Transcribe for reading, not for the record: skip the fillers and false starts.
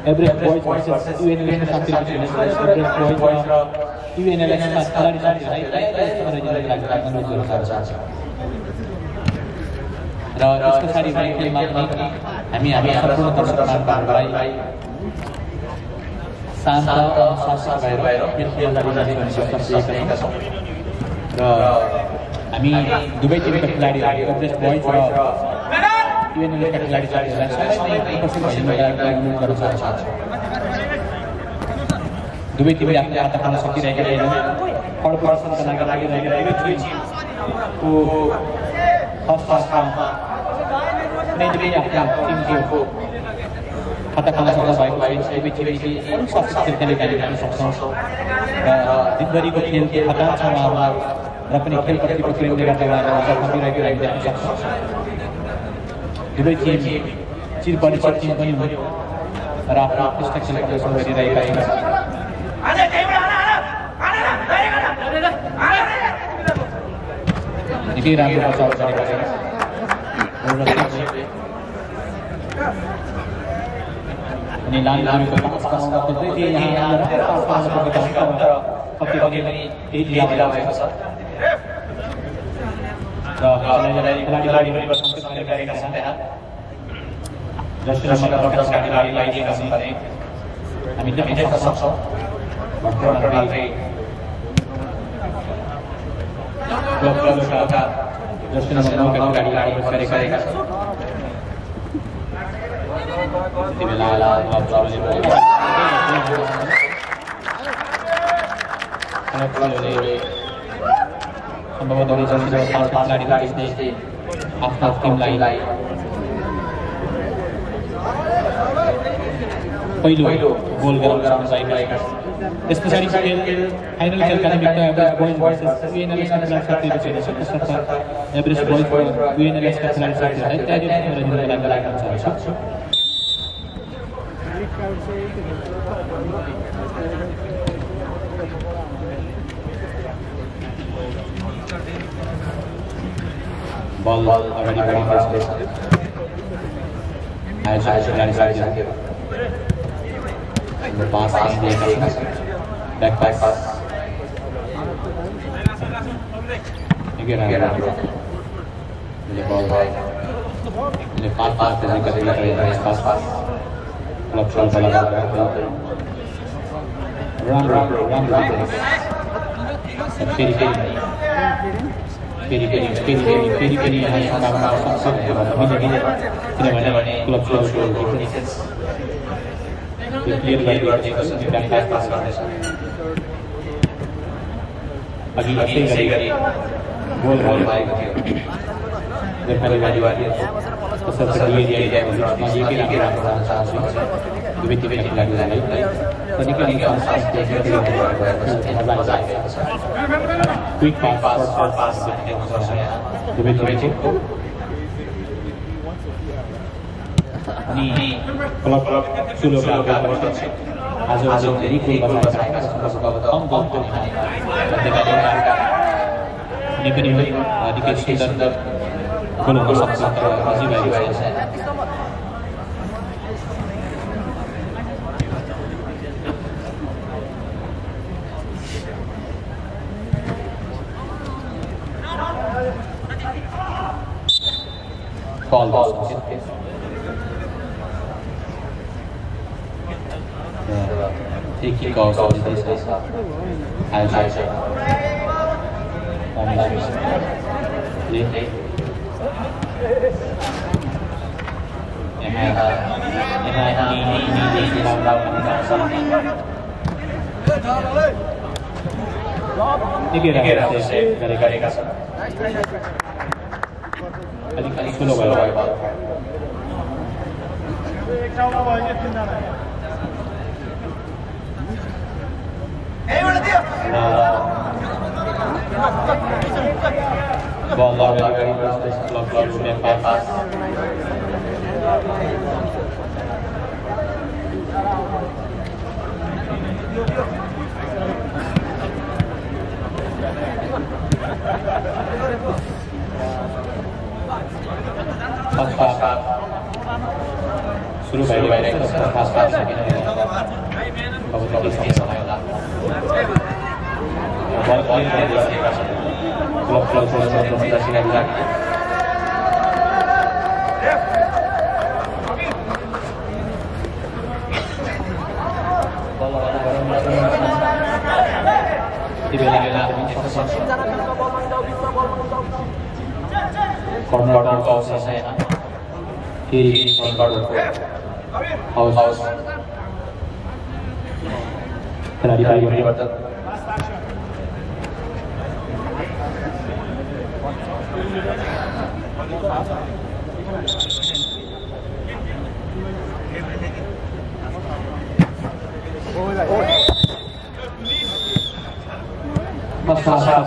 Everest Boys versus UNLS शान्ति Everest Boys र UNLS का खिलाडी साथीहरुलाई मनोरञ्जनको लागि अनुरोध गर्न चाहन्छु र यसको सारी खेलमा पनि हामी सम्पूर्ण दर्शक महानुभावहरुलाई शान्त अनुशासित भएर खेल खेल्न सक्दिएका छौं र हामी दुवै टिमका खेलाडीहरु एभरेस्ट बोइज र UNLS का खेलाडी साथीहरुलाई सबैलाई उपस्थित हुनका लागि अनुरोध गर्न चाहन्छु दुवै टिमले आफ्नो खाता खोल्न सकिरहेका छैनन् फर्स्ट प्रदर्शनका लागि लागिरहेका टिमको फर्स्ट हाफमा कुनै आफ्नो टिमको खाता खोल्न सक्नु भएको छैन दुवै टिमले अनुशासित खेल खेल्न सक्छौं र दिनभरिको खेल थकान छ उहाँहरुलाई र पनि खेलप्रतिको प्रेमले गर्दा उहाँहरु अझ खपिरहेको लागि देख्न सक्छौं दुवै टिम चिरपरिचित टिम पनि हो र आफ्नो उत्कृष्ट खेल प्रदर्शन गरिरहेका छन् निकै राम्रो बचाउ गरेका छन् अनि लालीको पास बनाउन खोज्दै थिए यहाँ पास गर्न सकेका छन् तर कति पनि त्यही ढिला भएको छ र खेलाडीले पनि सन्तुष्ट गरिरहेका छन् त्यहाँ जसरी प्रकाश खेलाडीलाई दिएका छन् भने हामी देख्न सक्छौँ भर्खरै क्लबका जसरी नम्बरका खेलाडीलाई प्रवेश गरेका छन् त्यति बेला क्लबले सम्भवतः जसरी खेलाडीले आफ्नो टिमलाई पहिलो गोल गराउन सकेका छन् त्यस पछाडि खेल फाइनल खेलका निमित्त एभरेस्ट बोइज भर्सेस UNLS का खेलाडी साथीहरु छ त्यसर्थ एभरेस्ट बोइज र UNLS का खेलाडी साथीहरुलाई त्यागेर मनोरञ्जनको लागि गर्न चाहन्छु बल अगाडि बढिरहेको छ आयोजक खेलाडी साथीहरु the pass back pass again the ball the pass physically pass club shot run peri यहाँ सम्भावना किनभने क्लब शट क्लियर गरिदिएको छ ब्याक पास गर्दैछ अघि यसै गरी गोल भएको थियो जर्मनी वालीले कसरी एरिया एकै राम्रो गर्न चाहन्छु दुवै टिमका खेलाडीहरूलाई निकै क्विक पास दुवै टिमको अनि क्लब सुलुका आज धेरै गोल बनाएका कम गोल पनि निकै सुन्दर गोल हुन सक्छ तर अझै भएको छ Taking calls on this is Alger. Suruh balik pas segini. Kalau kita sama klub kita sini lagi. Corner kau saya. Kiri corner house. Telah dibagi batas. Masalah